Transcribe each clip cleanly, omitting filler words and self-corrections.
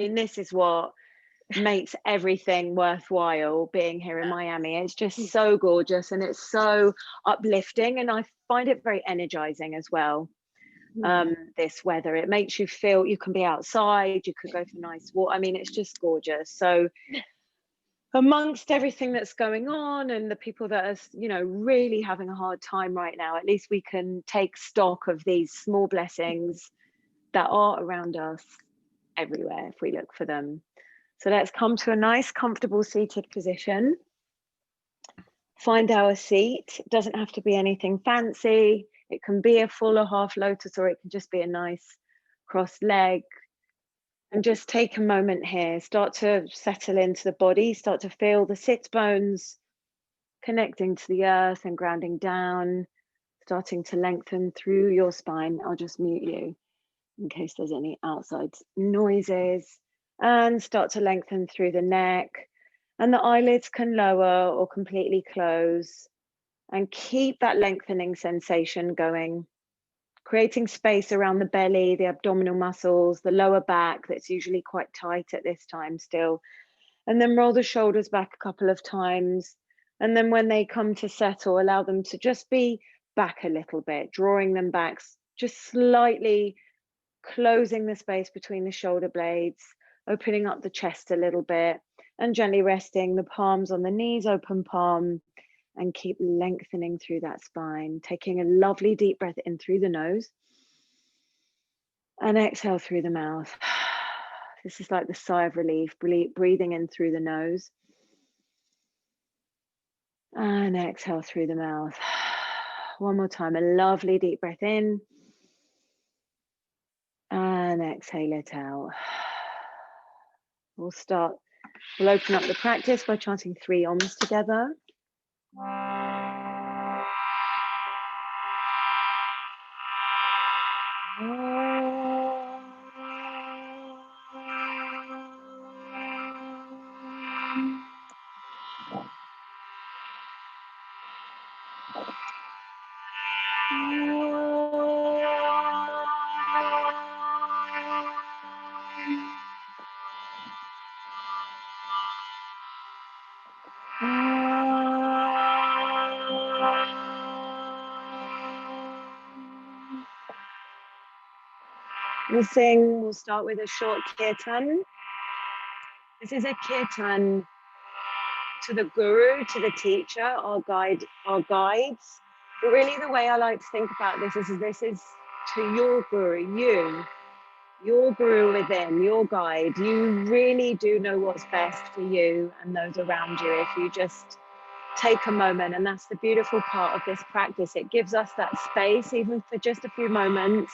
mean, this is what makes everything worthwhile being here in Miami. It's just so gorgeous and it's so uplifting, and I find it very energizing as well. This weather, it makes you feel you can be outside, you could go for nice walk. I mean, it's just gorgeous. So amongst everything that's going on and the people that are, you know, really having a hard time right now, at least we can take stock of these small blessings that are around us everywhere if we look for them. So let's come to a nice comfortable seated position. Find our seat. It doesn't have to be anything fancy. It can be a full or half lotus, or it can just be a nice crossed leg. And just take a moment here. Start to settle into the body. Start to feel the sit bones connecting to the earth and grounding down, starting to lengthen through your spine. I'll just mute you in case there's any outside noises. And start to lengthen through the neck. And the eyelids can lower or completely close. And keep that lengthening sensation going, creating space around the belly, the abdominal muscles, the lower back that's usually quite tight at this time still. And then roll the shoulders back a couple of times. And then when they come to settle, allow them to just be back a little bit, drawing them back, just slightly closing the space between the shoulder blades, opening up the chest a little bit, and gently resting the palms on the knees, open palm, and keep lengthening through that spine, taking a lovely deep breath in through the nose and exhale through the mouth. This is like the sigh of relief, breathing in through the nose and exhale through the mouth. One more time, a lovely deep breath in and exhale it out. We'll open up the practice by chanting 3 Oms together. We'll start with a short kirtan. This is a kirtan to the guru, to the teacher, our guides. But really the way I like to think about this is to your guru, your guru within, your guide. You really do know what's best for you and those around you if you just take a moment. And that's the beautiful part of this practice. It gives us that space, even for just a few moments,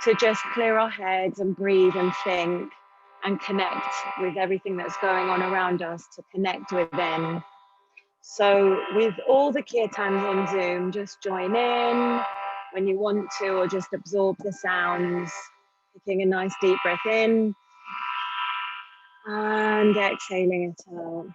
to just clear our heads and breathe and think and connect with everything that's going on around us, to connect within. So with all the kirtans on Zoom, just join in when you want to, or just absorb the sounds, taking a nice deep breath in and exhaling it out.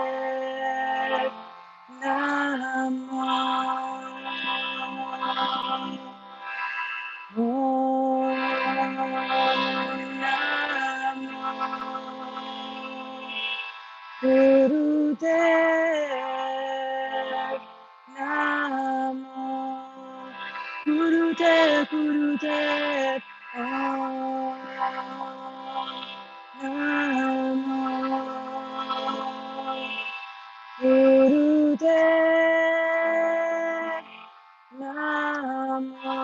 Gurudev Namo. Gurudev Namo. Gurudev, Gurudev Namo. Gurudev Namo.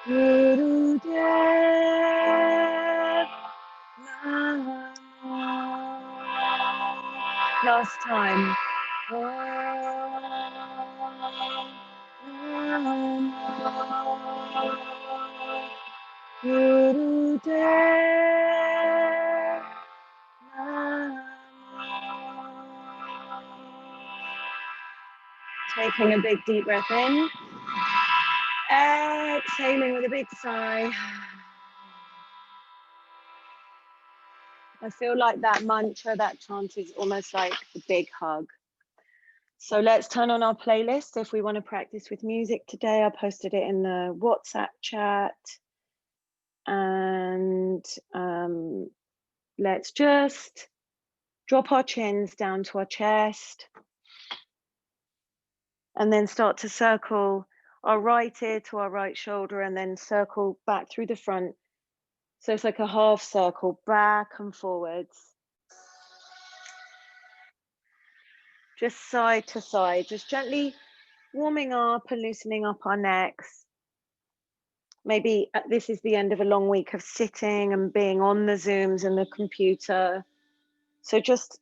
Gurudev Namo. Last time. Taking a big deep breath in, exhaling with a big sigh. I feel like that mantra, that chant is almost like a big hug. So let's turn on our playlist. If we want to practice with music today, I posted it in the WhatsApp chat. And let's just drop our chins down to our chest. And then start to circle our right ear to our right shoulder and then circle back through the front. So it's like a half circle back and forwards. Just side to side, just gently warming up and loosening up our necks. Maybe this is the end of a long week of sitting and being on the Zooms and the computer. So just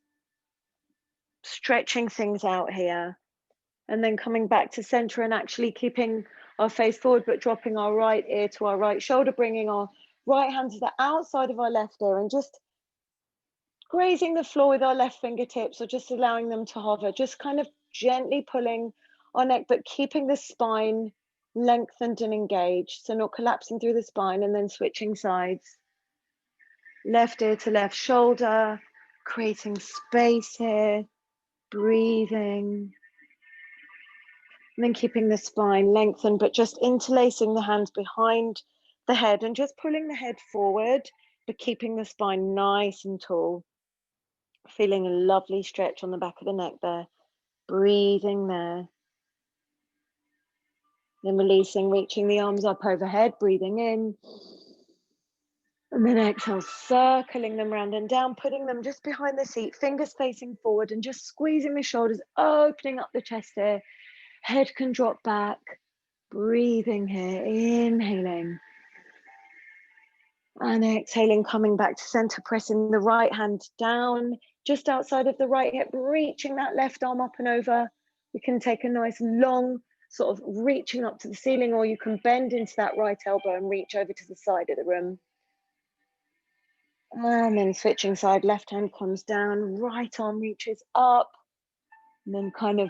stretching things out here. And then coming back to center and actually keeping our face forward, but dropping our right ear to our right shoulder, bringing our right hand to the outside of our left ear and just grazing the floor with our left fingertips or just allowing them to hover, just kind of gently pulling our neck, but keeping the spine lengthened and engaged. So not collapsing through the spine, and then switching sides. Left ear to left shoulder, creating space here, breathing. And then keeping the spine lengthened, but just interlacing the hands behind the head and just pulling the head forward, but keeping the spine nice and tall. Feeling a lovely stretch on the back of the neck there. Breathing there. Then releasing, reaching the arms up overhead, breathing in. And then exhale, circling them round and down, putting them just behind the seat, fingers facing forward and just squeezing the shoulders, opening up the chest here. Head can drop back. Breathing here, inhaling. And exhaling, coming back to center, pressing the right hand down, just outside of the right hip, reaching that left arm up and over. You can take a nice long sort of reaching up to the ceiling, or you can bend into that right elbow and reach over to the side of the room. And then switching side, left hand comes down, right arm reaches up, and then kind of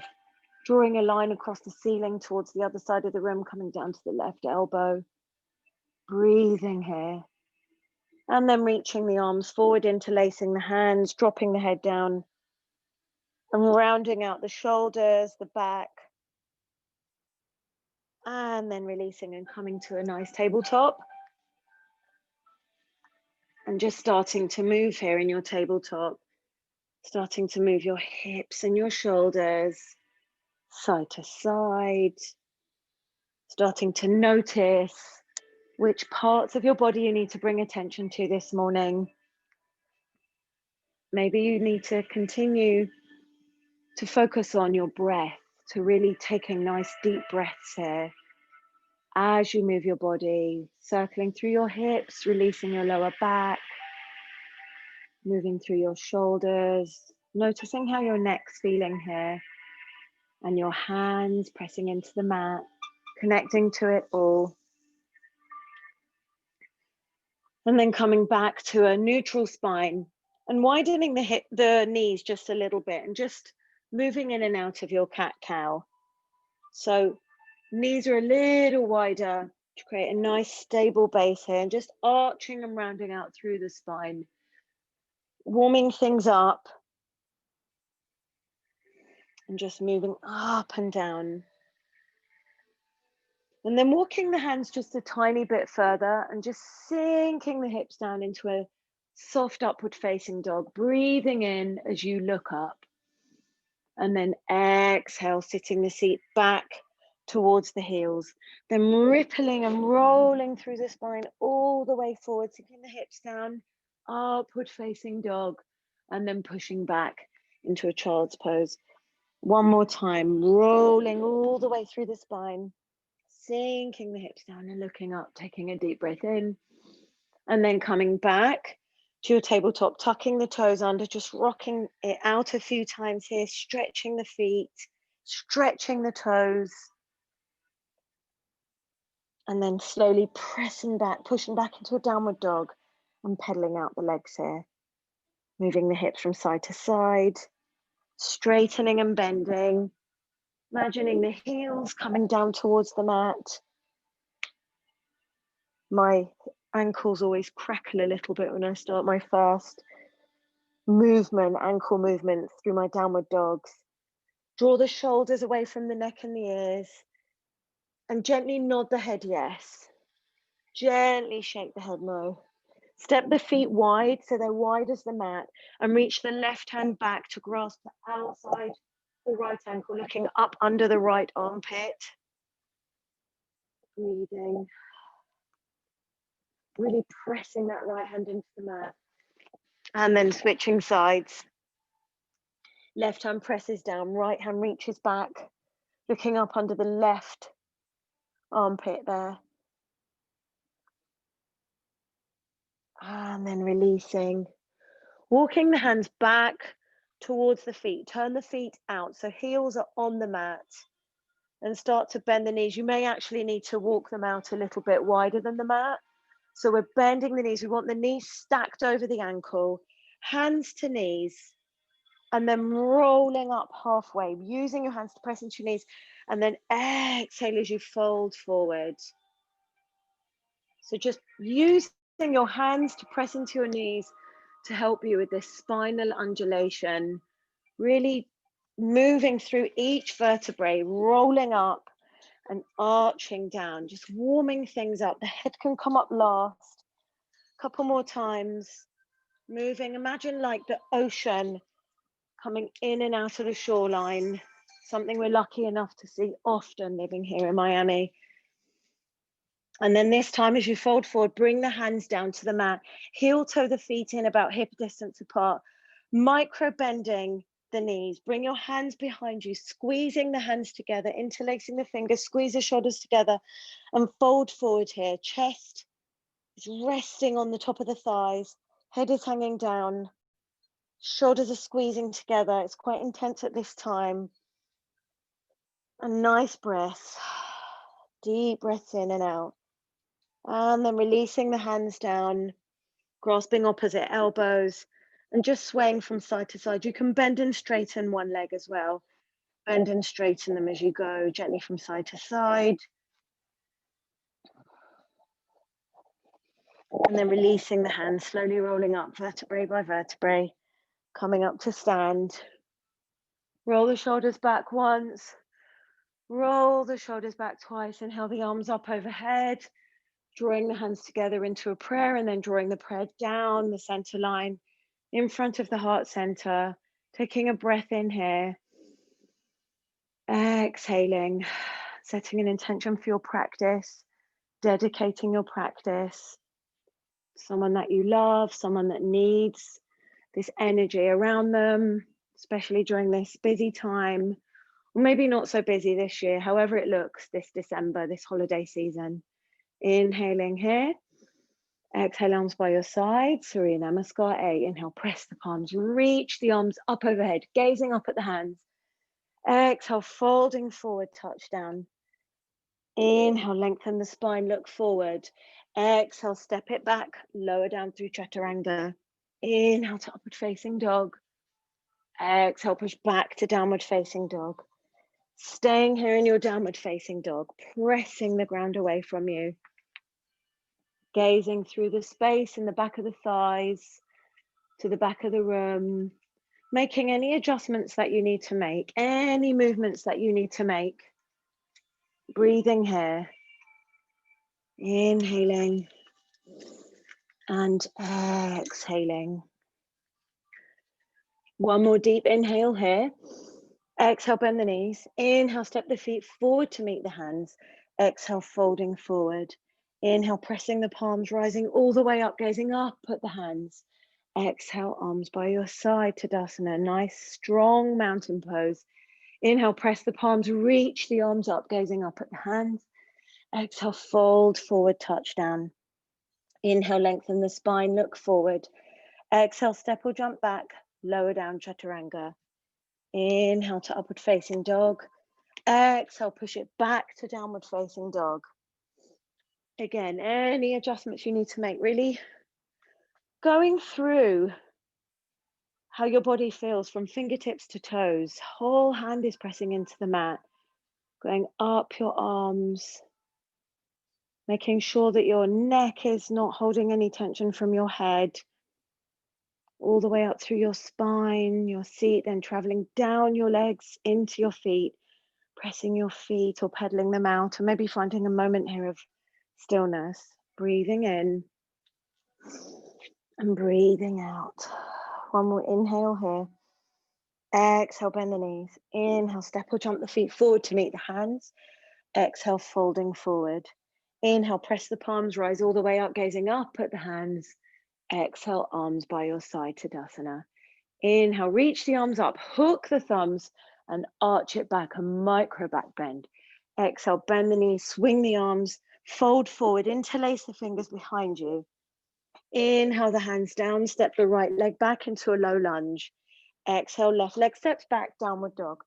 drawing a line across the ceiling towards the other side of the room, coming down to the left elbow. Breathing here. And then reaching the arms forward, interlacing the hands, dropping the head down, and rounding out the shoulders, the back. And then releasing and coming to a nice tabletop. And just starting to move here in your tabletop. Starting to move your hips and your shoulders side to side. Starting to notice which parts of your body you need to bring attention to this morning. Maybe you need to continue to focus on your breath, to really taking nice deep breaths here as you move your body, circling through your hips, releasing your lower back, moving through your shoulders, noticing how your neck's feeling here, and your hands pressing into the mat, connecting to it all. And then coming back to a neutral spine and widening the knees just a little bit and just moving in and out of your cat-cow. So knees are a little wider to create a nice stable base here, and just arching and rounding out through the spine. Warming things up and just moving up and down. And then walking the hands just a tiny bit further and just sinking the hips down into a soft upward facing dog, breathing in as you look up. And then exhale, sitting the seat back towards the heels, then rippling and rolling through the spine all the way forward, sinking the hips down, upward facing dog, and then pushing back into a child's pose. One more time, rolling all the way through the spine, sinking the hips down and looking up, taking a deep breath in, and then coming back to your tabletop, tucking the toes under, just rocking it out a few times here, stretching the feet, stretching the toes, and then slowly pressing back, pushing back into a downward dog and pedaling out the legs here. Moving the hips from side to side, straightening and bending, imagining the heels coming down towards the mat. My ankles always crackle a little bit when I start my fast movement, ankle movements through my downward dogs. Draw the shoulders away from the neck and the ears and gently nod the head yes. Gently shake the head no. Step the feet wide so they're wide as the mat and reach the left hand back to grasp the outside the right ankle, looking up under the right armpit. Breathing. Really pressing that right hand into the mat. And then switching sides. Left hand presses down, right hand reaches back, looking up under the left armpit there. And then releasing. Walking the hands back towards the feet. Turn the feet out so heels are on the mat. And start to bend the knees. You may actually need to walk them out a little bit wider than the mat. So we're bending the knees. We want the knees stacked over the ankle, hands to knees, and then rolling up halfway, using your hands to press into your knees, and then exhale as you fold forward. So just using your hands to press into your knees to help you with this spinal undulation, really moving through each vertebrae, rolling up and arching down, just warming things up. The head can come up last. A couple more times. Moving, imagine like the ocean coming in and out of the shoreline, something we're lucky enough to see often living here in Miami. And then this time, as you fold forward, bring the hands down to the mat, heel toe the feet in about hip distance apart, micro bending the knees, bring your hands behind you, squeezing the hands together, interlacing the fingers, squeeze the shoulders together and fold forward here. Chest is resting on the top of the thighs, head is hanging down, shoulders are squeezing together. It's quite intense at this time. A nice breath, deep breaths in and out. And then releasing the hands down, grasping opposite elbows and just swaying from side to side. You can bend and straighten one leg as well. Bend and straighten them as you go, gently from side to side. And then releasing the hands, slowly rolling up vertebrae by vertebrae, coming up to stand. Roll the shoulders back once, roll the shoulders back twice, inhale the arms up overhead, drawing the hands together into a prayer and then drawing the prayer down the center line in front of the heart center, taking a breath in here, exhaling, setting an intention for your practice, dedicating your practice, someone that you love, someone that needs this energy around them, especially during this busy time, or maybe not so busy this year, however it looks this December, this holiday season. Inhaling here, exhale, arms by your side, Surya Namaskar 8. Inhale, press the palms, reach the arms up overhead, gazing up at the hands. Exhale, folding forward, touch down. Inhale, lengthen the spine, look forward. Exhale, step it back, lower down through Chaturanga. Inhale to upward facing dog. Exhale, push back to downward facing dog. Staying here in your downward facing dog, pressing the ground away from you. Gazing through the space in the back of the thighs to the back of the room, making any adjustments that you need to make, any movements that you need to make. Breathing here, inhaling and exhaling. One more deep inhale here. Exhale, bend the knees. Inhale, step the feet forward to meet the hands. Exhale, folding forward. Inhale, pressing the palms, rising all the way up, gazing up at the hands. Exhale, arms by your side, Tadasana, nice strong mountain pose. Inhale, press the palms, reach the arms up, gazing up at the hands. Exhale, fold forward, touch down. Inhale, lengthen the spine, look forward. Exhale, step or jump back, lower down, chaturanga. Inhale to upward facing dog. Exhale, push it back to downward facing dog. Again, any adjustments you need to make, really going through how your body feels from fingertips to toes. Whole hand is pressing into the mat, going up your arms, making sure that your neck is not holding any tension from your head, all the way up through your spine, your seat, then traveling down your legs into your feet, pressing your feet or pedaling them out, or maybe finding a moment here of stillness, breathing in and breathing out. One more inhale here. Exhale, bend the knees. Inhale, step or jump the feet forward to meet the hands. Exhale, folding forward. Inhale, press the palms, rise all the way up, gazing up at the hands. Exhale, arms by your side, Tadasana. Inhale, reach the arms up, hook the thumbs and arch it back, a micro back bend. Exhale, bend the knees, swing the arms, fold forward, interlace the fingers behind you. Inhale, the hands down, step the right leg back into a low lunge. Exhale, left leg steps back, downward dog.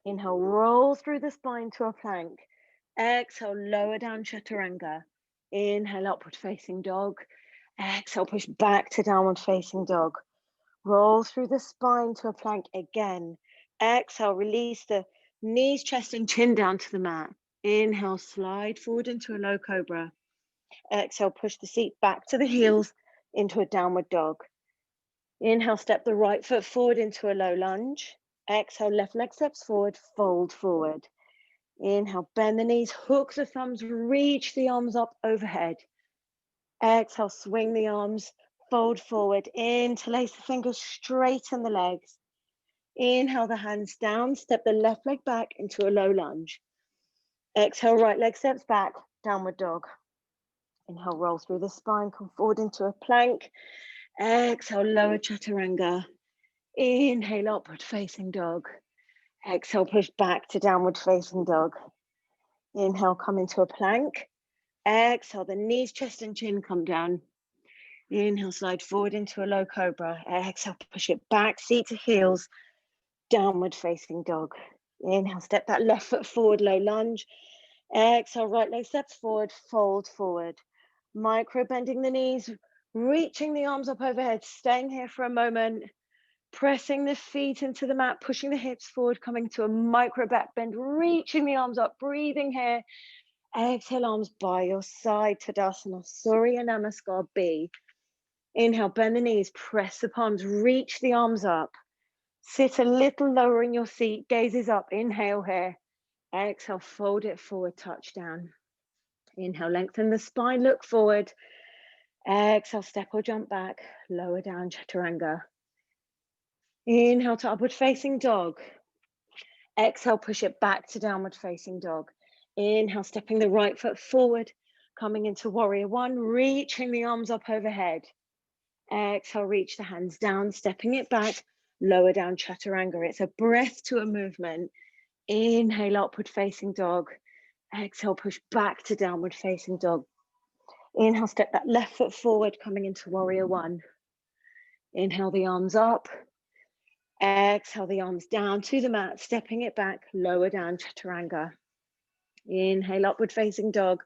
Inhale, roll through the spine to a plank. Exhale, lower down, chaturanga. Inhale, upward facing dog. Exhale, push back to downward facing dog. Roll through the spine to a plank again. Exhale, release the knees, chest, and chin down to the mat. Inhale, slide forward into a low cobra. Exhale, push the seat back to the heels into a downward dog. Inhale, step the right foot forward into a low lunge. Exhale, left leg steps forward, fold forward. Inhale, bend the knees, hook the thumbs, reach the arms up overhead. Exhale, swing the arms, fold forward, interlace the fingers, straighten the legs. Inhale, the hands down, step the left leg back into a low lunge. Exhale, right leg steps back, downward dog. Inhale, roll through the spine, come forward into a plank. Exhale, lower chaturanga. Inhale, upward facing dog. Exhale, push back to downward facing dog. Inhale, come into a plank. Exhale, the knees, chest, and chin come down. Inhale, slide forward into a low cobra. Exhale, push it back, seat to heels, downward facing dog. Inhale, step that left foot forward, low lunge. Exhale, right leg steps forward, fold forward. Micro bending the knees, reaching the arms up overhead, staying here for a moment, pressing the feet into the mat, pushing the hips forward, coming to a micro back bend, reaching the arms up, breathing here. Exhale, arms by your side, Tadasana, Surya Namaskar B. Inhale, bend the knees, press the palms, reach the arms up. Sit a little lower in your seat, gazes up, inhale here. Exhale, fold it forward, touch down. Inhale, lengthen the spine, look forward. Exhale, step or jump back, lower down, chaturanga. Inhale to upward facing dog. Exhale, push it back to downward facing dog. Inhale, stepping the right foot forward, coming into warrior one, reaching the arms up overhead. Exhale, reach the hands down, stepping it back, lower down, chaturanga. It's a breath to a movement. Inhale, upward facing dog. Exhale, push back to downward facing dog. Inhale, step that left foot forward, coming into warrior one. Inhale, the arms up. Exhale, the arms down to the mat, stepping it back, lower down, chaturanga. Inhale, upward facing dog.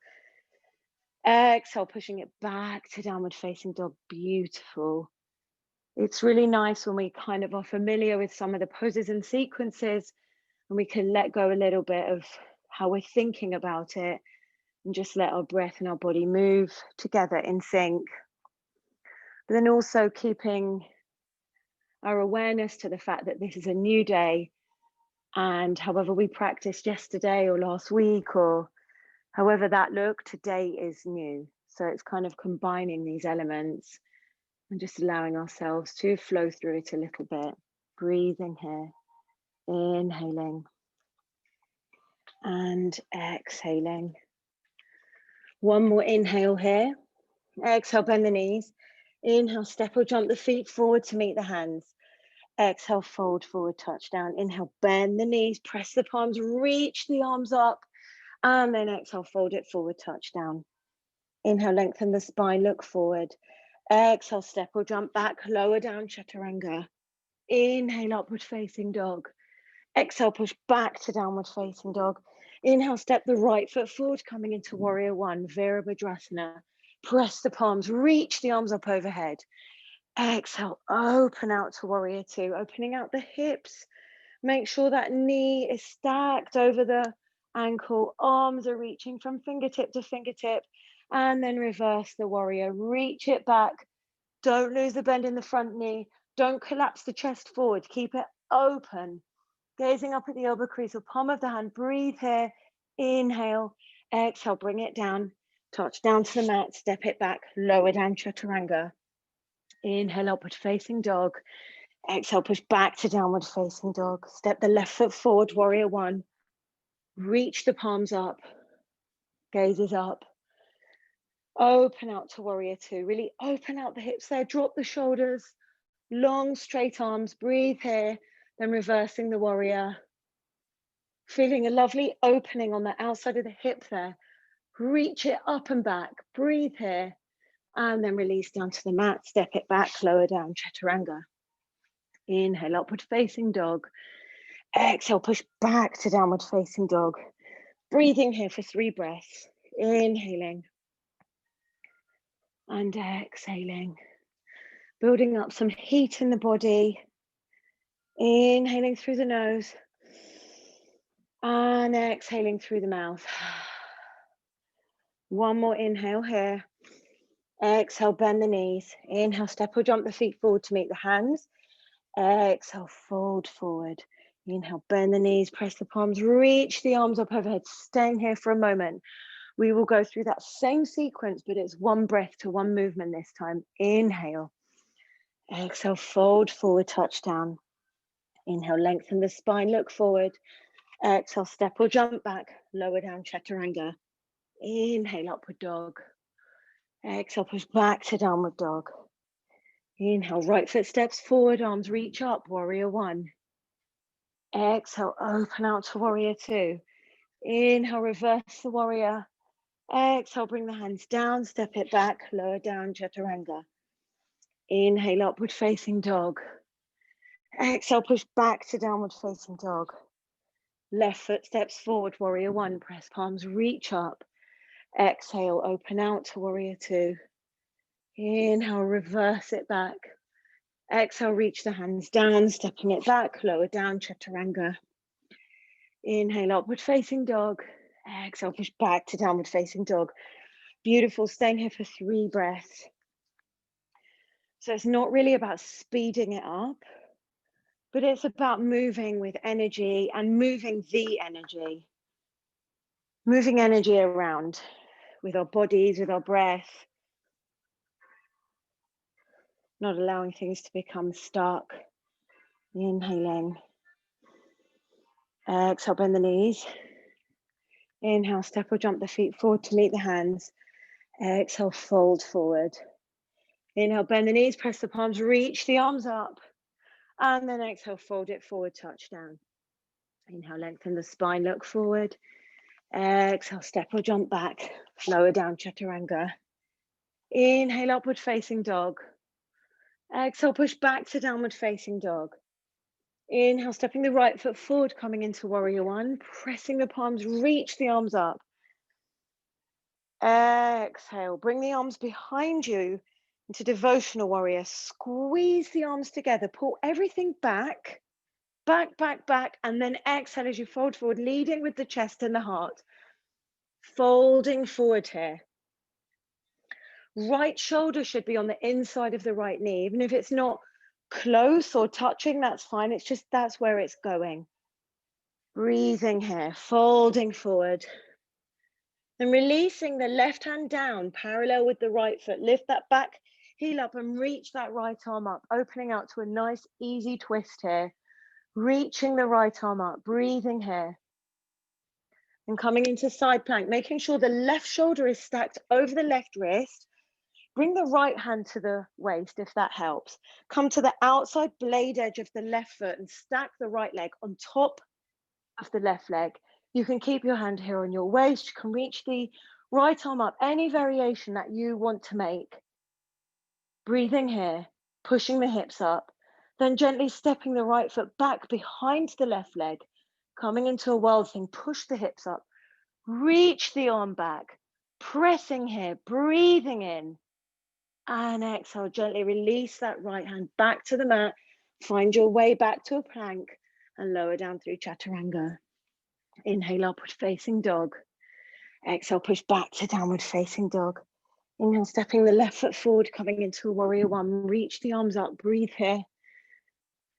Exhale, pushing it back to downward facing dog. Beautiful. It's really nice when we kind of are familiar with some of the poses and sequences and we can let go a little bit of how we're thinking about it and just let our breath and our body move together in sync. But then also keeping our awareness to the fact that this is a new day, and however we practiced yesterday or last week or however that looked, today is new. So it's kind of combining these elements and just allowing ourselves to flow through it a little bit. Breathing here, inhaling and exhaling. One more inhale here. Exhale, bend the knees. Inhale, step or jump the feet forward to meet the hands. Exhale, fold forward, touch down. Inhale, bend the knees, press the palms, reach the arms up. And then exhale, fold it forward, touch down. Inhale, lengthen the spine, look forward. Exhale, step or jump back, lower down, chaturanga. Inhale, upward facing dog. Exhale, push back to downward facing dog. Inhale, step the right foot forward, coming into warrior one, Virabhadrasana. Press the palms, reach the arms up overhead. Exhale, open out to warrior two, opening out the hips. Make sure that knee is stacked over the ankle. Arms are reaching from fingertip to fingertip. And then reverse the warrior. Reach it back. Don't lose the bend in the front knee. Don't collapse the chest forward. Keep it open. Gazing up at the elbow crease or palm of the hand. Breathe here. Inhale. Exhale. Bring it down. Touch down to the mat. Step it back. Lower down chaturanga. Inhale, upward facing dog. Exhale, push back to downward facing dog. Step the left foot forward, warrior one. Reach the palms up. Gazes up. Open out to warrior two. Really open out the hips there. Drop the shoulders. Long, straight arms. Breathe here. Then reversing the warrior. Feeling a lovely opening on the outside of the hip there. Reach it up and back. Breathe here. And then release down to the mat. Step it back. Lower down. Chaturanga. Inhale, upward facing dog. Exhale, push back to downward facing dog. Breathing here for 3 breaths. Inhaling. And exhaling. Building up some heat in the body. Inhaling through the nose. And exhaling through the mouth. One more inhale here. Exhale, bend the knees. Inhale, step or jump the feet forward to meet the hands. Exhale, fold forward. Inhale, bend the knees, press the palms, reach the arms up overhead. Staying here for a moment. We will go through that same sequence, but it's 1 breath to 1 movement this time. Inhale. Exhale, fold forward, touch down. Inhale, lengthen the spine, look forward. Exhale, step or jump back, lower down, chaturanga. Inhale, upward dog. Exhale, push back to downward dog. Inhale, right foot steps forward, arms reach up, warrior one. Exhale, open out to warrior two. Inhale, reverse the warrior. Exhale, bring the hands down, step it back, lower down, chaturanga. Inhale, upward facing dog. Exhale, push back to downward facing dog. Left foot steps forward, warrior one, press palms, reach up. Exhale, open out to warrior two. Inhale, reverse it back. Exhale, reach the hands down, stepping it back, lower down, chaturanga. Inhale, upward facing dog. Exhale, push back to downward facing dog. Beautiful, staying here for 3 breaths. So it's not really about speeding it up, but it's about moving with energy and moving the energy. Moving energy around with our bodies, with our breath. Not allowing things to become stuck. Inhaling. Exhale, bend the knees. Inhale, step or jump the feet forward to meet the hands. Exhale, fold forward. Inhale, bend the knees, press the palms, reach the arms up. And then exhale, fold it forward, touch down. Inhale, lengthen the spine, look forward. Exhale, step or jump back, lower down, chaturanga. Inhale, upward facing dog. Exhale, push back to downward facing dog. Inhale, stepping the right foot forward, coming into warrior one, pressing the palms, reach the arms up. Exhale, bring the arms behind you into devotional warrior. Squeeze the arms together, pull everything back, back, back, back, and then exhale as you fold forward, leading with the chest and the heart. Folding forward here. Right shoulder should be on the inside of the right knee. Even if it's not close or touching, that's fine. It's just that's where it's going. Breathing here, folding forward. Then releasing the left hand down, parallel with the right foot. Lift that back heel up and reach that right arm up, opening out to a nice, easy twist here. Reaching the right arm up, breathing here. And coming into side plank, making sure the left shoulder is stacked over the left wrist. Bring the right hand to the waist if that helps. Come to the outside blade edge of the left foot and stack the right leg on top of the left leg. You can keep your hand here on your waist. You can reach the right arm up, any variation that you want to make. Breathing here, pushing the hips up, then gently stepping the right foot back behind the left leg, coming into a wild thing. Push the hips up, reach the arm back, pressing here, breathing in, and exhale. Gently release that right hand back to the mat. Find your way back to a plank and lower down through chaturanga. Inhale, upward facing dog. Exhale, push back to downward facing dog. Inhale, stepping the left foot forward, coming into a warrior one. Reach the arms up, breathe here.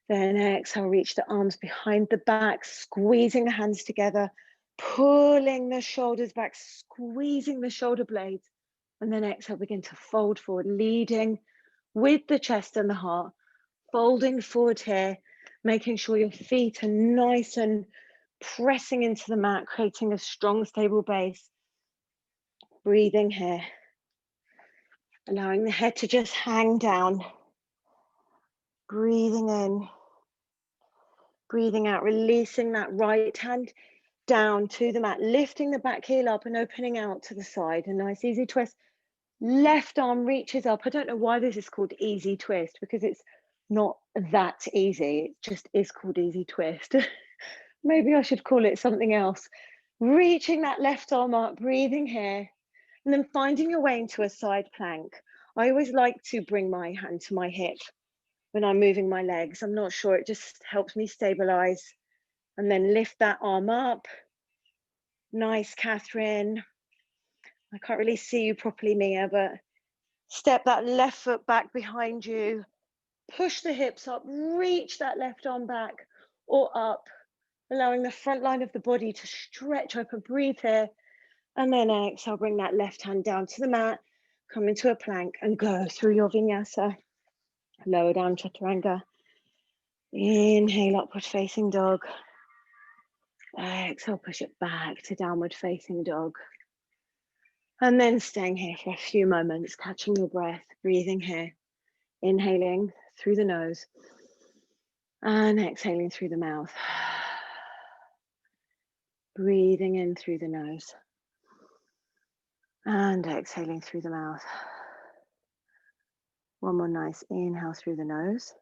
Then exhale, reach the arms behind the back, squeezing the hands together, pulling the shoulders back, squeezing the shoulder blades. And then exhale, begin to fold forward, leading with the chest and the heart, folding forward here, making sure your feet are nice and pressing into the mat, creating a strong, stable base. Breathing here, allowing the head to just hang down. Breathing in, breathing out, releasing that right hand down to the mat, lifting the back heel up and opening out to the side. A nice easy twist. Left arm reaches up. I don't know why this is called easy twist, because it's not that easy. It just is called easy twist. Maybe I should call it something else. Reaching that left arm up, breathing here, and then finding your way into a side plank. I always like to bring my hand to my hip when I'm moving my legs. I'm not sure, it just helps me stabilize. And then lift that arm up. Nice, Catherine. I can't really see you properly, Mia, but step that left foot back behind you. Push the hips up, reach that left arm back or up, allowing the front line of the body to stretch open. Breathe here. And then exhale, bring that left hand down to the mat, come into a plank and go through your vinyasa. Lower down chaturanga. Inhale, upward facing dog. Exhale, push it back to downward facing dog. And then staying here for a few moments, catching your breath, breathing here. Inhaling through the nose and exhaling through the mouth. Breathing in through the nose and exhaling through the mouth. One more nice inhale through the nose.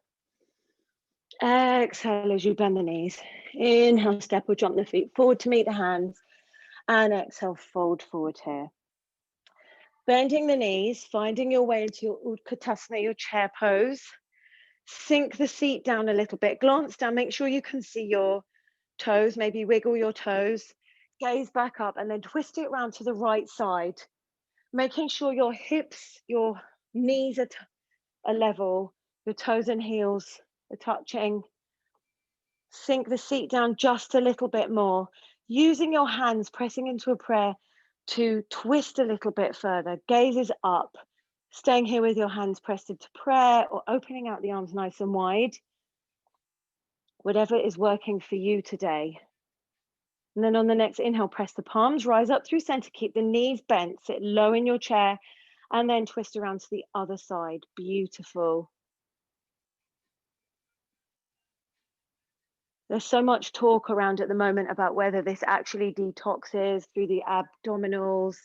Exhale as you bend the knees. Inhale, step or jump the feet forward to meet the hands. And exhale, fold forward here. Bending the knees, finding your way into your Utkatasana, your chair pose. Sink the seat down a little bit. Glance down, make sure you can see your toes. Maybe wiggle your toes. Gaze back up and then twist it around to the right side. Making sure your hips, your knees are level. Your toes and heels are touching. Sink the seat down just a little bit more. Using your hands, pressing into a prayer to twist a little bit further. Gaze is up. Staying here with your hands pressed into prayer or opening out the arms nice and wide. Whatever is working for you today. And then on the next inhale, press the palms, rise up through center, keep the knees bent, sit low in your chair, and then twist around to the other side. Beautiful. There's so much talk around at the moment about whether this actually detoxes through the abdominals.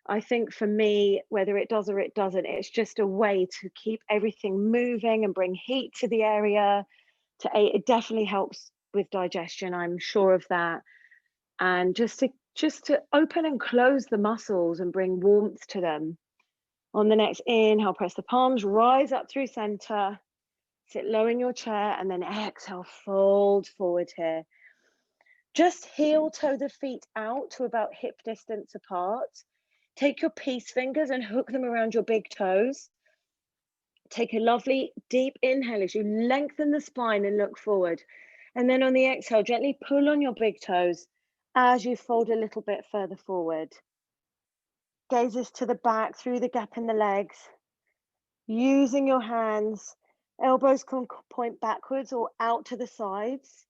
I think for me, whether it does or it doesn't, it's just a way to keep everything moving and bring heat to the area. It definitely helps with digestion, I'm sure of that. And just to open and close the muscles and bring warmth to them. On the next inhale, press the palms, rise up through center. Sit low in your chair and then exhale, fold forward here. Just heel toe the feet out to about hip distance apart. Take your peace fingers and hook them around your big toes. Take a lovely deep inhale as you lengthen the spine and look forward. And then on the exhale, gently pull on your big toes as you fold a little bit further forward. Gazes to the back through the gap in the legs. Using your hands. Elbows can point backwards or out to the sides.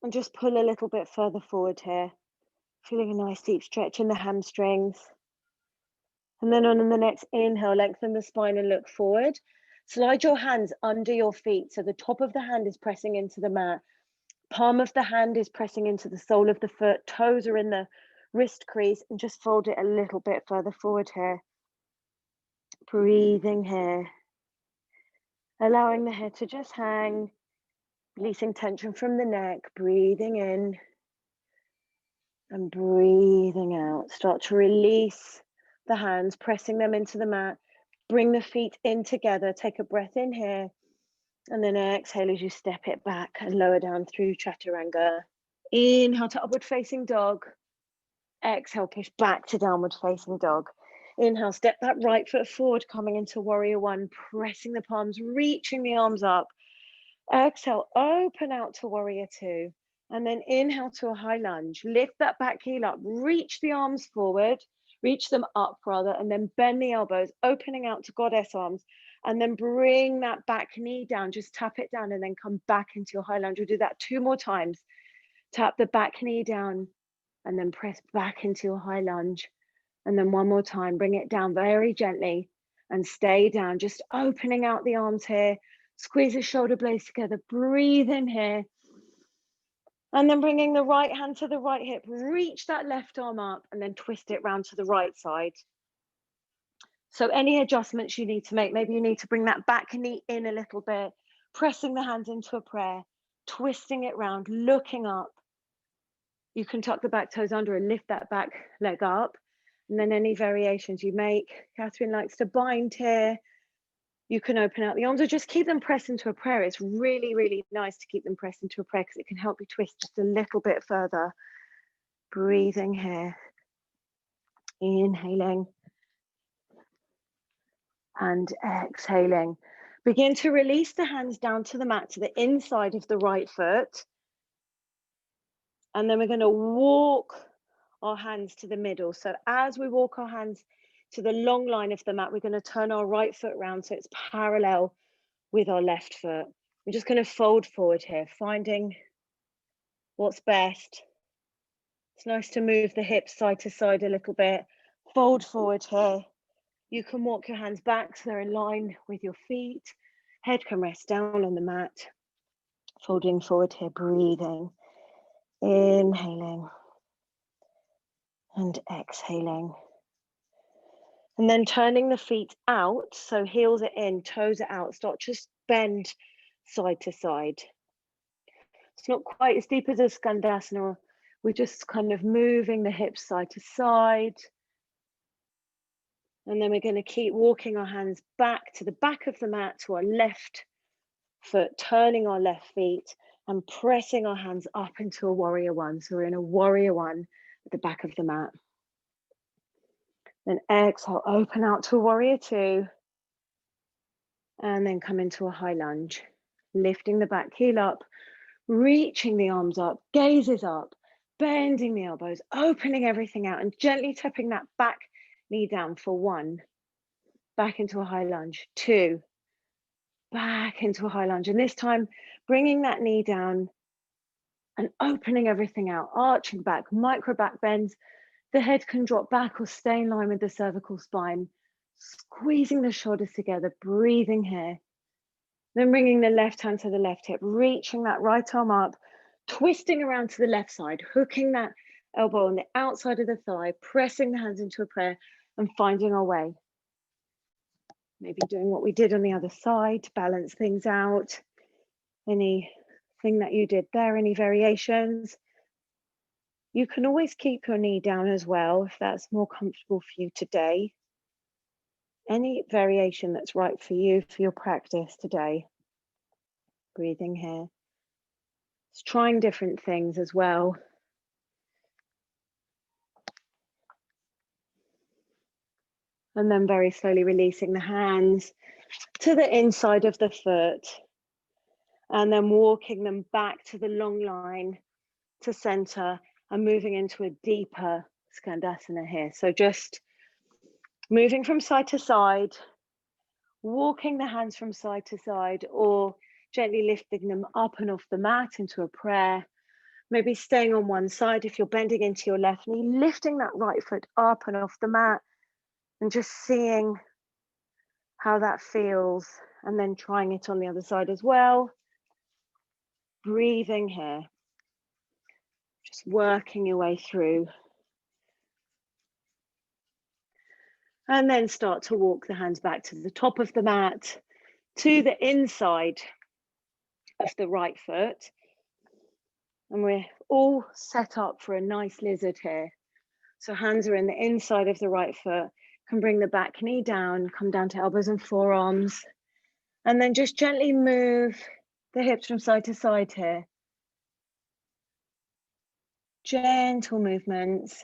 And just pull a little bit further forward here. Feeling a nice deep stretch in the hamstrings. And then on the next inhale, lengthen the spine and look forward. Slide your hands under your feet. So the top of the hand is pressing into the mat. Palm of the hand is pressing into the sole of the foot. Toes are in the wrist crease. And just fold it a little bit further forward here. Breathing here. allowing the head to just hang, releasing tension from the neck, breathing in and breathing out. Start to release the hands, pressing them into the mat. Bring the feet in together. Take a breath in here. And then exhale as you step it back and lower down through Chaturanga. Inhale to upward facing dog. Exhale, push back to downward facing dog. Inhale, step that right foot forward, coming into warrior one, pressing the palms, reaching the arms up. Exhale, open out to warrior two. And then inhale to a high lunge. Lift that back heel up, reach the arms forward, reach them up rather, and then bend the elbows, opening out to goddess arms. And then bring that back knee down, just tap it down and then come back into your high lunge. We'll do that 2 more times. Tap the back knee down and then press back into your high lunge. And then 1 more time, bring it down very gently and stay down, just opening out the arms here. Squeeze the shoulder blades together, breathe in here. And then bringing the right hand to the right hip, reach that left arm up and then twist it round to the right side. So any adjustments you need to make, maybe you need to bring that back knee in a little bit, pressing the hands into a prayer, twisting it round, looking up. You can tuck the back toes under and lift that back leg up. And then any variations you make. Catherine likes to bind here. You can open out the arms or just keep them pressed into a prayer. It's really, really nice to keep them pressed into a prayer because it can help you twist just a little bit further. Breathing here. Inhaling. And exhaling. Begin to release the hands down to the mat, to the inside of the right foot. And then we're going to walk our hands to the middle. So as we walk our hands to the long line of the mat, we're going to turn our right foot round so it's parallel with our left foot. We're just going to fold forward here, finding what's best. It's nice to move the hips side to side a little bit. Fold forward here. You can walk your hands back so they're in line with your feet. Head can rest down on the mat. Folding forward here, breathing. Inhaling and exhaling. And then turning the feet out, so heels are in, toes are out. Start just bend side to side. It's not quite as deep as a Skandasana. We're just kind of moving the hips side to side. And then we're going to keep walking our hands back to the back of the mat, to our left foot, turning our left feet and pressing our hands up into a warrior one. So we're in a warrior one at the back of the mat. Then exhale, open out to a warrior two. And then come into a high lunge, lifting the back heel up, reaching the arms up, gazes up, bending the elbows, opening everything out and gently tapping that back knee down for 1. Back into a high lunge, 2. Back into a high lunge. And this time, bringing that knee down and opening everything out, arching back, micro back bends. The head can drop back or stay in line with the cervical spine. Squeezing the shoulders together, breathing here. Then bringing the left hand to the left hip, reaching that right arm up, twisting around to the left side, hooking that elbow on the outside of the thigh, pressing the hands into a prayer and finding our way. Maybe doing what we did on the other side to balance things out. Anything that you did there, any variations? You can always keep your knee down as well if that's more comfortable for you today. Any variation that's right for you for your practice today. Breathing here. It's trying different things as well. And then very slowly releasing the hands to the inside of the foot. And then walking them back to the long line to center and moving into a deeper Skandasana here. So just moving from side to side, walking the hands from side to side, or gently lifting them up and off the mat into a prayer. Maybe staying on one side if you're bending into your left knee, lifting that right foot up and off the mat and just seeing how that feels, and then trying it on the other side as well. Breathing here, just working your way through. And then start to walk the hands back to the top of the mat, to the inside of the right foot. And we're all set up for a nice lizard here. So hands are in the inside of the right foot, can bring the back knee down, come down to elbows and forearms, and then just gently move the hips from side to side here. Gentle movements.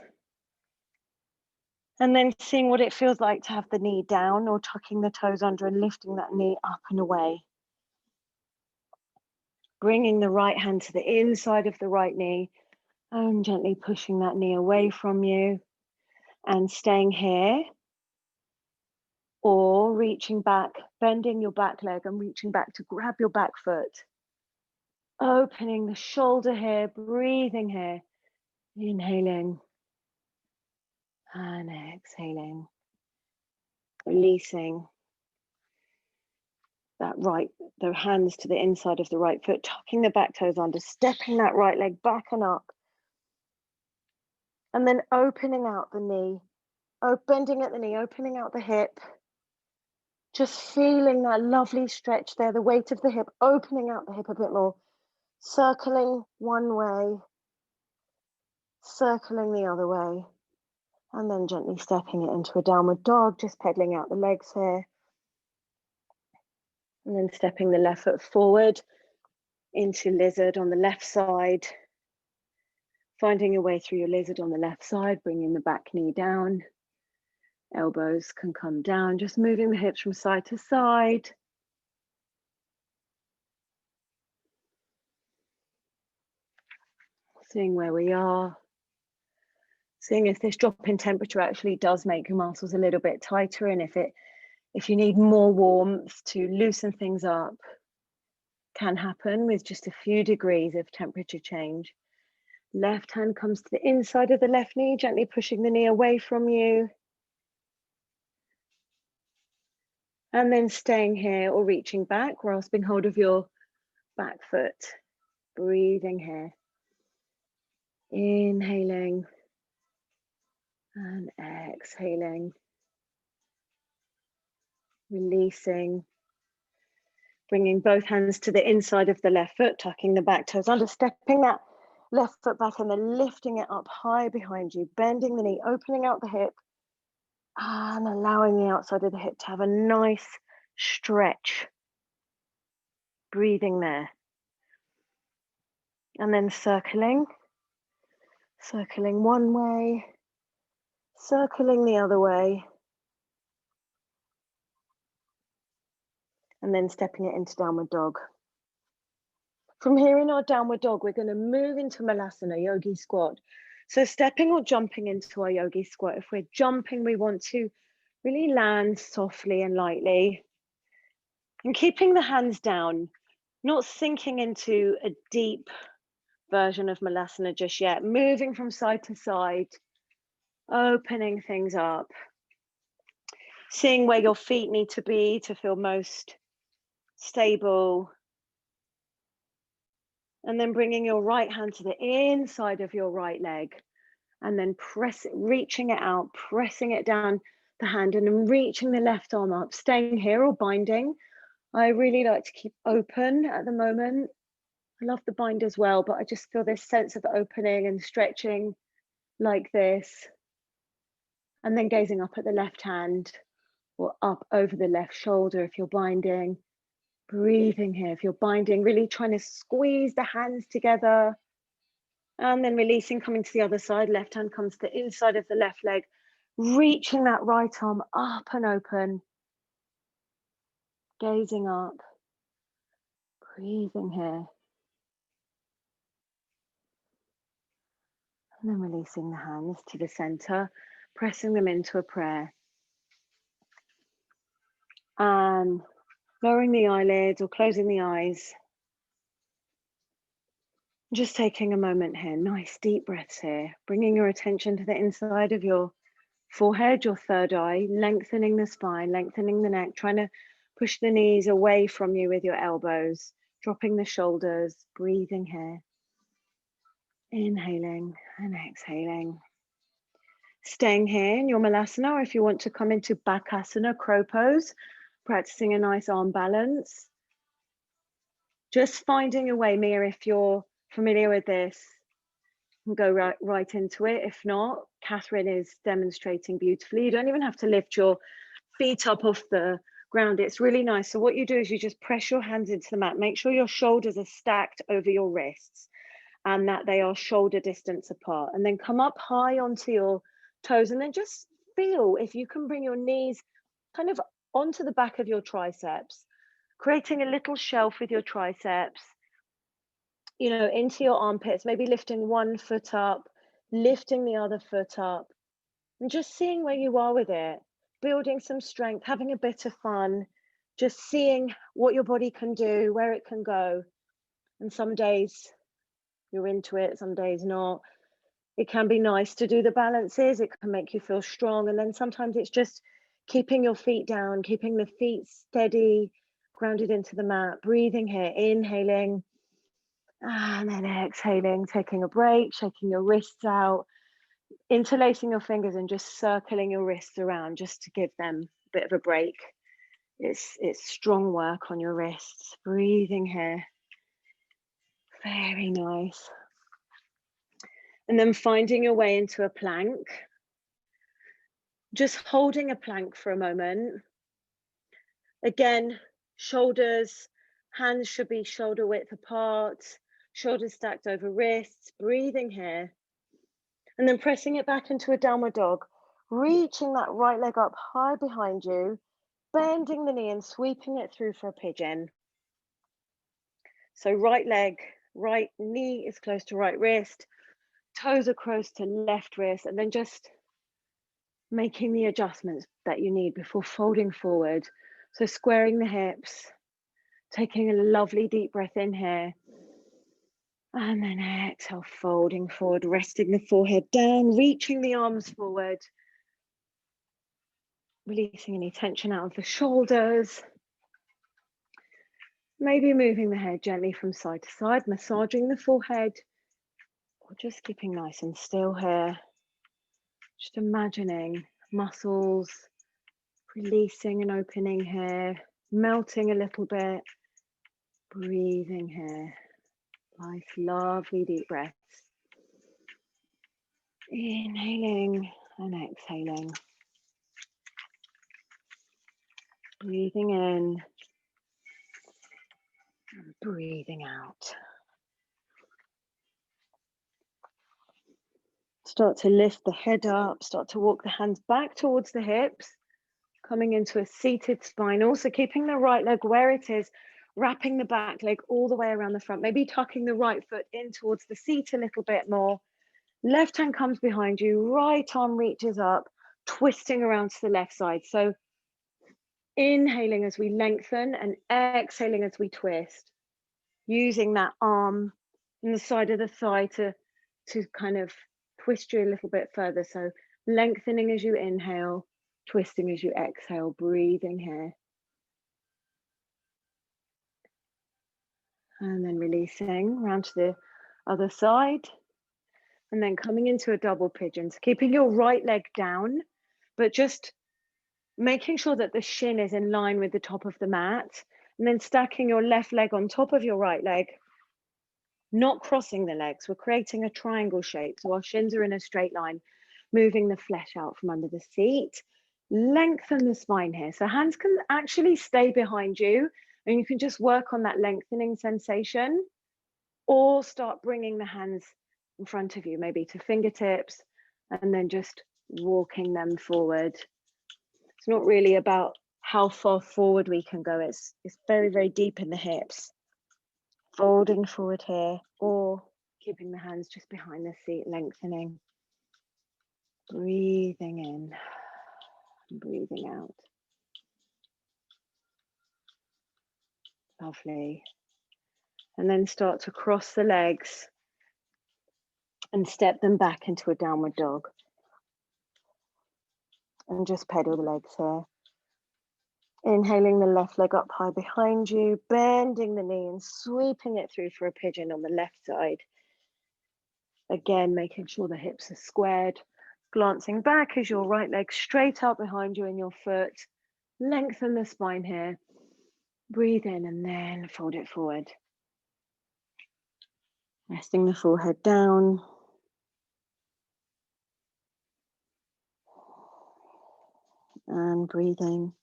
And then seeing what it feels like to have the knee down or tucking the toes under and lifting that knee up and away. Bringing the right hand to the inside of the right knee and gently pushing that knee away from you and staying here, or reaching back, bending your back leg and reaching back to grab your back foot. Opening the shoulder here, breathing here, inhaling and exhaling, releasing that the hands to the inside of the right foot, tucking the back toes under, stepping that right leg back and up, and then opening out the knee, bending at the knee, opening out the hip, just feeling that lovely stretch there, the weight of the hip, opening out the hip a bit more, circling one way, circling the other way, and then gently stepping it into a downward dog, just pedaling out the legs here. And then stepping the left foot forward into lizard on the left side. Finding your way through your lizard on the left side, bringing the back knee down. Elbows can come down, just moving the hips from side to side. Seeing where we are. Seeing if this drop in temperature actually does make your muscles a little bit tighter, and if you need more warmth to loosen things up, can happen with just a few degrees of temperature change. Left hand comes to the inside of the left knee, gently pushing the knee away from you. And then staying here or reaching back, grasping hold of your back foot. Breathing here. Inhaling and exhaling. Releasing. Bringing both hands to the inside of the left foot, tucking the back toes under, stepping that left foot back and then lifting it up high behind you, bending the knee, opening out the hip and allowing the outside of the hip to have a nice stretch. Breathing there. And then circling one way, circling the other way, and then stepping it into downward dog. From here in our downward dog, we're going to move into Malasana, yogi squat. So stepping or jumping into our yogi squat. If we're jumping, we want to really land softly and lightly. And keeping the hands down, not sinking into a deep version of Malasana just yet. Moving from side to side, opening things up. Seeing where your feet need to be to feel most stable. And then bringing your right hand to the inside of your right leg. And then reaching it out, pressing it down the hand, and then reaching the left arm up, staying here or binding. I really like to keep open at the moment. I love the bind as well, but I just feel this sense of opening and stretching like this. And then gazing up at the left hand or up over the left shoulder if you're binding. Breathing here if you're binding, really trying to squeeze the hands together. And then releasing, coming to the other side. Left hand comes to the inside of the left leg, reaching that right arm up and open. Gazing up, breathing here. And then releasing the hands to the center, pressing them into a prayer. And lowering the eyelids or closing the eyes. Just taking a moment here, nice deep breaths here, bringing your attention to the inside of your forehead, your third eye, lengthening the spine, lengthening the neck, trying to push the knees away from you with your elbows, dropping the shoulders, breathing here. Inhaling and exhaling. Staying here in your Malasana, or if you want to come into Bakasana, crow pose, practicing a nice arm balance. Just finding a way, Mia, if you're familiar with this, we'll go right into it. If not, Catherine is demonstrating beautifully. You don't even have to lift your feet up off the ground. It's really nice. So what you do is you just press your hands into the mat. Make sure your shoulders are stacked over your wrists and that they are shoulder distance apart. And then come up high onto your toes and then just feel if you can bring your knees kind of onto the back of your triceps, creating a little shelf with your triceps, you know, into your armpits, maybe lifting one foot up, lifting the other foot up, and just seeing where you are with it, building some strength, having a bit of fun, just seeing what your body can do, where it can go. And some days you're into it, some days not. It can be nice to do the balances, it can make you feel strong. And then sometimes it's just keeping your feet down, keeping the feet steady, grounded into the mat, breathing here, inhaling, and then exhaling, taking a break, shaking your wrists out, interlacing your fingers and just circling your wrists around just to give them a bit of a break. It's strong work on your wrists. Breathing here. Very nice. And then finding your way into a plank. Just holding a plank for a moment. Again, shoulders, hands should be shoulder width apart, shoulders stacked over wrists, breathing here. And then pressing it back into a downward dog, reaching that right leg up high behind you, bending the knee and sweeping it through for a pigeon. So right leg, right knee is close to right wrist, toes are close to left wrist, and then just making the adjustments that you need before folding forward. So squaring the hips, taking a lovely deep breath in here. And then exhale, folding forward, resting the forehead down, reaching the arms forward, releasing any tension out of the shoulders. Maybe moving the head gently from side to side, massaging the forehead, or just keeping nice and still here. Just imagining muscles releasing and opening here, melting a little bit, breathing here. Nice, lovely deep breaths. Inhaling and exhaling. Breathing in and breathing out. Start to lift the head up, start to walk the hands back towards the hips, coming into a seated spine, also keeping the right leg where it is, wrapping the back leg all the way around the front, maybe tucking the right foot in towards the seat a little bit more. Left hand comes behind you, right arm reaches up, twisting around to the left side. So inhaling as we lengthen and exhaling as we twist, using that arm and the side of the thigh to kind of twist you a little bit further. So lengthening as you inhale, twisting as you exhale, breathing here. And then releasing around to the other side. And then coming into a double pigeon. So keeping your right leg down, but just making sure that the shin is in line with the top of the mat. And then stacking your left leg on top of your right leg, not crossing the legs. We're creating a triangle shape. So our shins are in a straight line, moving the flesh out from under the seat. Lengthen the spine here. So hands can actually stay behind you and you can just work on that lengthening sensation, or start bringing the hands in front of you, maybe to fingertips, and then just walking them forward. It's not really about how far forward we can go. It's very, very deep in the hips. Folding forward here, or keeping the hands just behind the seat, lengthening. Breathing in and breathing out. Lovely. And then start to cross the legs and step them back into a downward dog. And just pedal the legs here. Inhaling the left leg up high behind you, bending the knee and sweeping it through for a pigeon on the left side. Again, making sure the hips are squared. Glancing back as your right leg straight out behind you and your foot Lengthen the spine here. Breathe in and then fold it forward. Resting the forehead down. And breathing.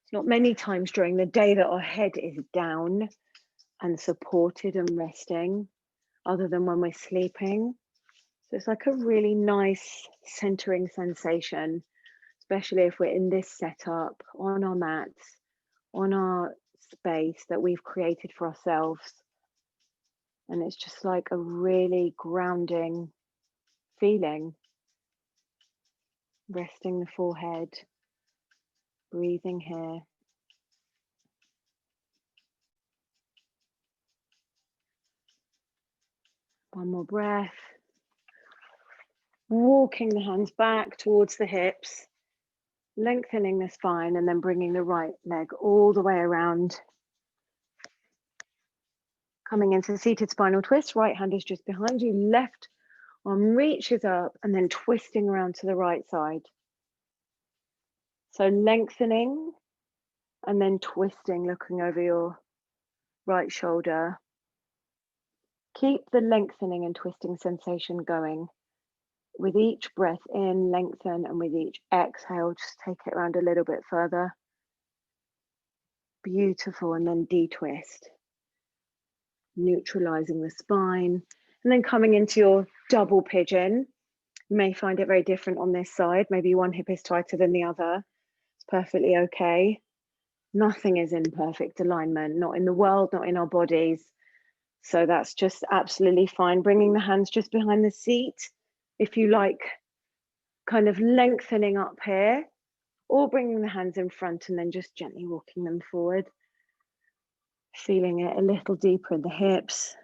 It's not many times during the day that our head is down and supported and resting, other than when we're sleeping. So it's like a really nice centering sensation, especially if we're in this setup on our mats, on our space that we've created for ourselves. And it's just like a really grounding feeling. Resting the forehead, breathing here. One more breath. Walking the hands back towards the hips, lengthening the spine, and then bringing the right leg all the way around. Coming into seated spinal twist, right hand is just behind you, left arm reaches up, and then twisting around to the right side. So lengthening and then twisting, looking over your right shoulder. Keep the lengthening and twisting sensation going. With each breath in, lengthen, and with each exhale, just take it around a little bit further. Beautiful, and then de-twist. Neutralizing the spine, and then coming into your double pigeon. You may find it very different on this side. Maybe one hip is tighter than the other. It's perfectly okay. Nothing is in perfect alignment, not in the world, not in our bodies. So that's just absolutely fine. Bringing the hands just behind the seat, if you like, kind of lengthening up here, or bringing the hands in front and then just gently walking them forward. Feeling it a little deeper in the hips.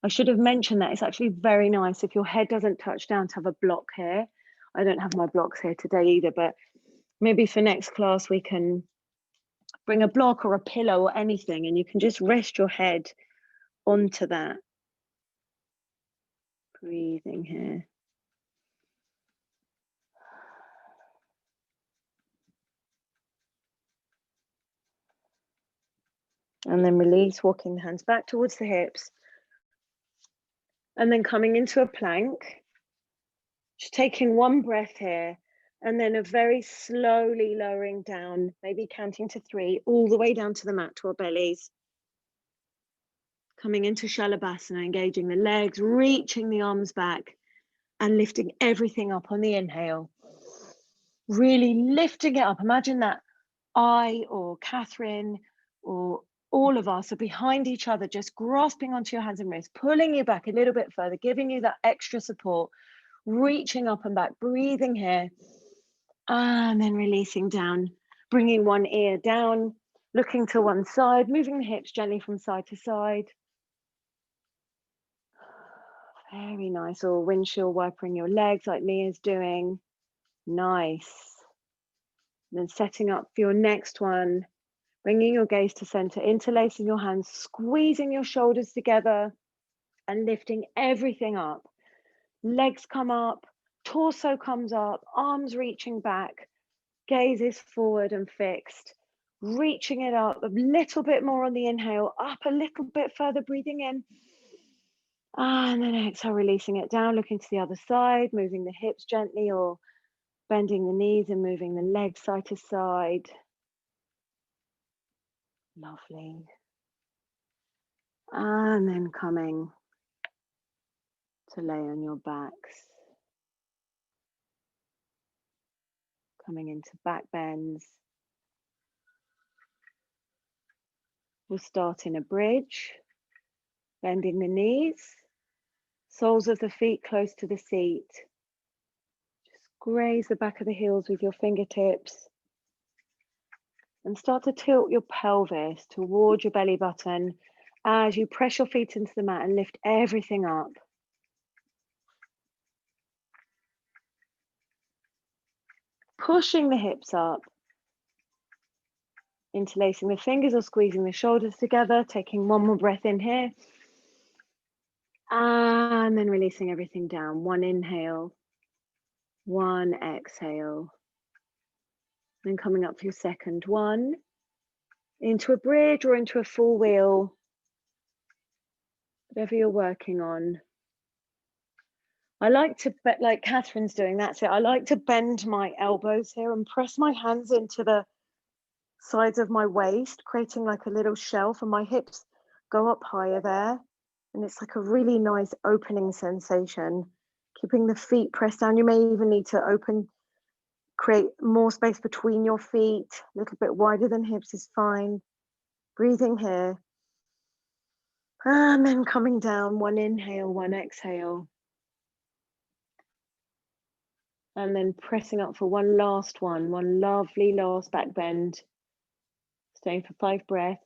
I should have mentioned that it's actually very nice if your head doesn't touch down to have a block here. I don't have my blocks here today either, but maybe for next class we can bring a block or a pillow or anything, and you can just rest your head onto that. Breathing here. And then release, walking the hands back towards the hips. And then coming into a plank. Just taking one breath here, and then a very slowly lowering down, maybe counting to 3, all the way down to the mat, to our bellies. Coming into Shalabhasana, engaging the legs, reaching the arms back, and lifting everything up on the inhale. Really lifting it up. Imagine that I or Catherine or all of us are behind each other, just grasping onto your hands and wrists, pulling you back a little bit further, giving you that extra support, reaching up and back, breathing here, and then releasing down, bringing one ear down, looking to one side, moving the hips gently from side to side. Very nice. Or windshield wipering your legs like Mia's doing. Nice. And then setting up for your next one, bringing your gaze to center, interlacing your hands, squeezing your shoulders together and lifting everything up. Legs come up, torso comes up, arms reaching back, gaze is forward and fixed. Reaching it up a little bit more on the inhale, up a little bit further, breathing in. And then exhale, releasing it down, looking to the other side, moving the hips gently or bending the knees and moving the legs side to side. Lovely. And then coming to lay on your backs. Coming into back bends. We'll start in a bridge, bending the knees, soles of the feet close to the seat. Just graze the back of the heels with your fingertips. And start to tilt your pelvis towards your belly button as you press your feet into the mat and lift everything up. Pushing the hips up, interlacing the fingers or squeezing the shoulders together, taking one more breath in here. And then releasing everything down. One inhale, one exhale. Then coming up for your second one, into a bridge or into a full wheel, whatever you're working on. I like to, like Catherine's doing, that's it. I like to bend my elbows here and press my hands into the sides of my waist, creating like a little shelf, and my hips go up higher there. And it's like a really nice opening sensation. Keeping the feet pressed down. You may even need to create more space between your feet. A little bit wider than hips is fine. Breathing here. And then coming down, one inhale, one exhale. And then pressing up for one last one lovely last back bend. Staying for 5 breaths.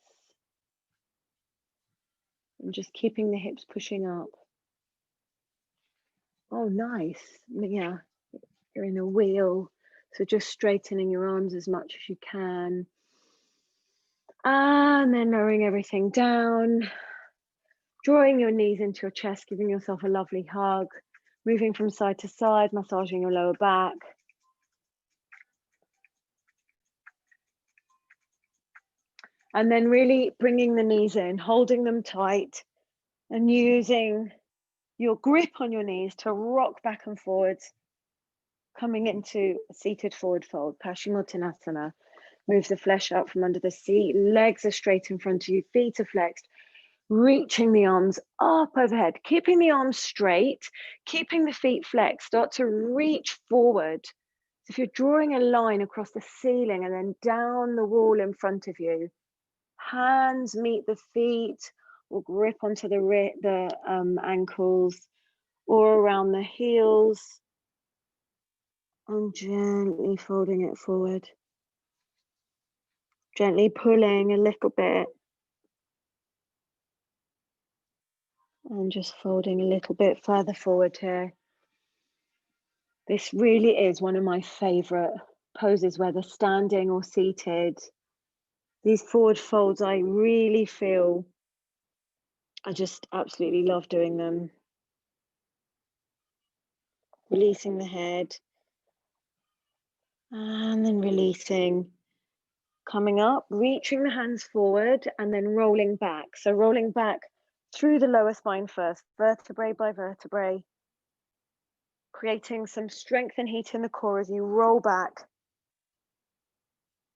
And just keeping the hips pushing up. Oh, nice. Yeah, you're in a wheel. So just straightening your arms as much as you can. And then lowering everything down. Drawing your knees into your chest, giving yourself a lovely hug. Moving from side to side, massaging your lower back. And then really bringing the knees in, holding them tight, and using your grip on your knees to rock back and forwards, coming into a seated forward fold, Paschimottanasana. Move the flesh out from under the seat, legs are straight in front of you, feet are flexed, reaching the arms up overhead, keeping the arms straight, keeping the feet flexed, start to reach forward. So if you're drawing a line across the ceiling and then down the wall in front of you, hands meet the feet or grip onto the ankles or around the heels, and gently folding it forward. Gently pulling a little bit and just folding a little bit further forward here. This really is one of my favorite poses, whether standing or seated. These forward folds, I really feel, I just absolutely love doing them. Releasing the head and then releasing. Coming up, reaching the hands forward and then rolling back. So rolling back through the lower spine first, vertebrae by vertebrae, creating some strength and heat in the core as you roll back.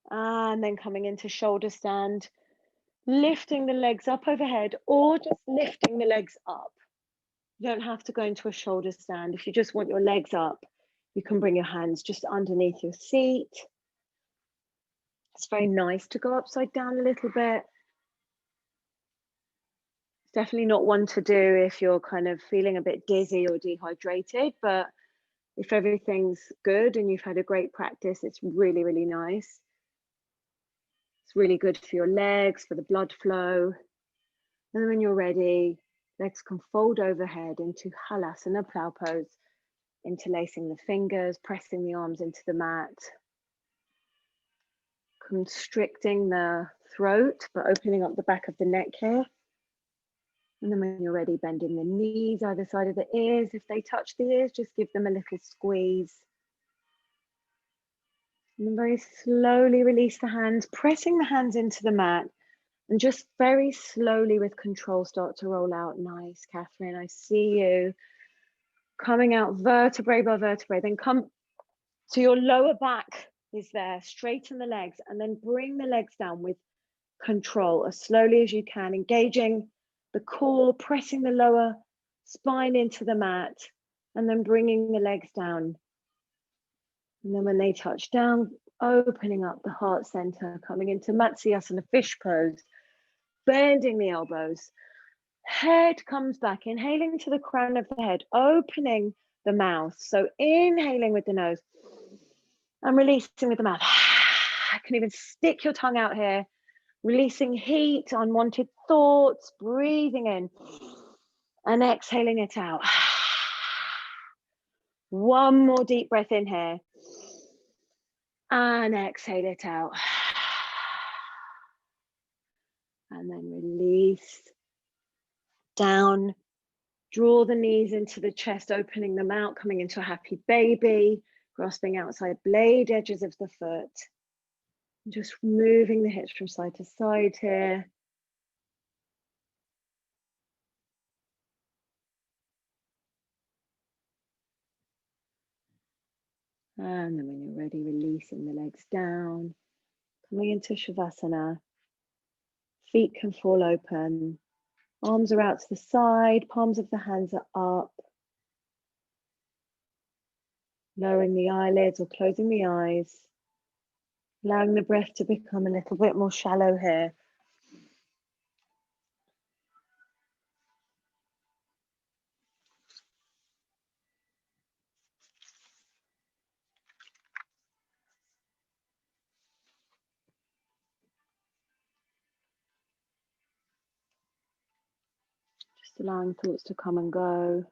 And then coming into shoulder stand, lifting the legs up overhead or just lifting the legs up. You don't have to go into a shoulder stand. If you just want your legs up, you can bring your hands just underneath your seat. It's very nice to go upside down a little bit. It's definitely not one to do if you're kind of feeling a bit dizzy or dehydrated, but if everything's good and you've had a great practice, it's really, really nice. It's really good for your legs, for the blood flow. And then when you're ready, legs can fold overhead into Halasana plow pose, interlacing the fingers, pressing the arms into the mat. Constricting the throat, but opening up the back of the neck here. And then when you're ready, bending the knees either side of the ears. If they touch the ears, just give them a little squeeze. And then very slowly release the hands, pressing the hands into the mat. And just very slowly with control, start to roll out. Nice, Catherine, I see you. Coming out vertebrae by vertebrae. Then come to your lower back is there. Straighten the legs and then bring the legs down with control as slowly as you can, engaging the core, pressing the lower spine into the mat, and then bringing the legs down. And then when they touch down, opening up the heart center, coming into Matsyasana fish pose, bending the elbows. Head comes back, inhaling to the crown of the head, opening the mouth. So inhaling with the nose and releasing with the mouth. I can even stick your tongue out here. Releasing heat, unwanted thoughts, breathing in and exhaling it out. One more deep breath in here and exhale it out. And then release down. Draw the knees into the chest, opening them out, coming into a happy baby, grasping outside blade edges of the foot. Just moving the hips from side to side here. And then when you're ready, releasing the legs down, coming into Shavasana. Feet can fall open. Arms are out to the side, palms of the hands are up. Lowering the eyelids or closing the eyes. Allowing the breath to become a little bit more shallow here. Just allowing thoughts to come and go.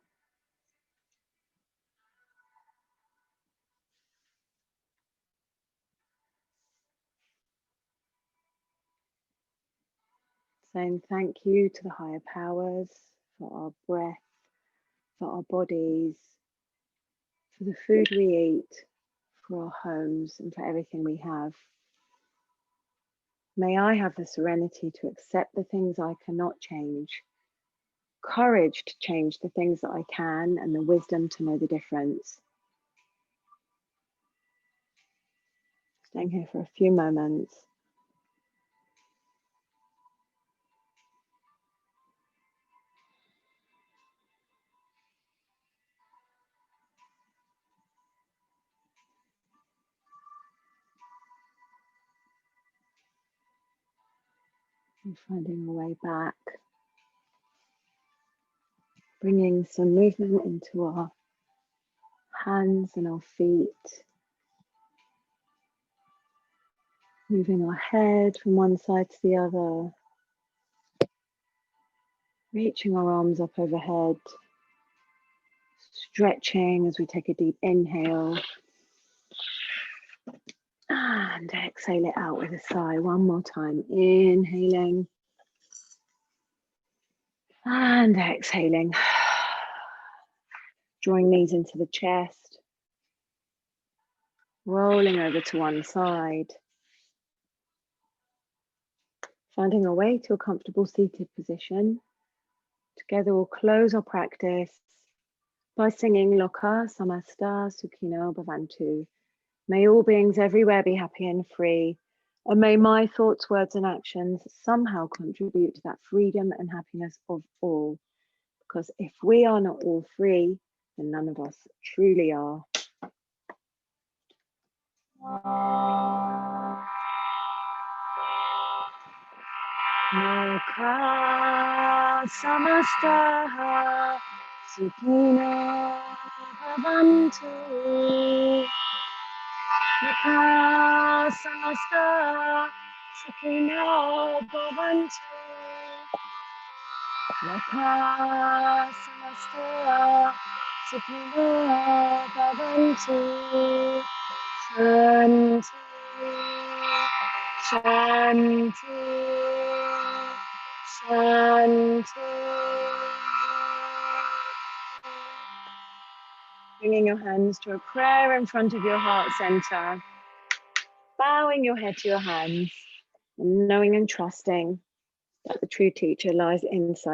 Saying thank you to the higher powers for our breath, for our bodies, for the food we eat, for our homes, and for everything we have. May I have the serenity to accept the things I cannot change, courage to change the things that I can, and the wisdom to know the difference. Staying here for a few moments. And finding a way back. Bringing some movement into our hands and our feet. Moving our head from one side to the other. Reaching our arms up overhead. Stretching as we take a deep inhale. And exhale it out with a sigh one more time. Inhaling. And exhaling. Drawing knees into the chest. Rolling over to one side. Finding our way to a comfortable seated position. Together we'll close our practice by singing Loka Samasta Sukhino Bhavantu. May all beings everywhere be happy and free. And may my thoughts, words, and actions somehow contribute to that freedom and happiness of all. Because if we are not all free, then none of us truly are. Loka Samasta Sukhino Bhavantu. Loka Samasta Sukhino Bhavantu. Loka Samasta Sukhino Bhavantu. Shanti, Shanti, Shanti. Bringing your hands to a prayer in front of your heart center. Bowing your head to your hands and knowing and trusting that the true teacher lies inside.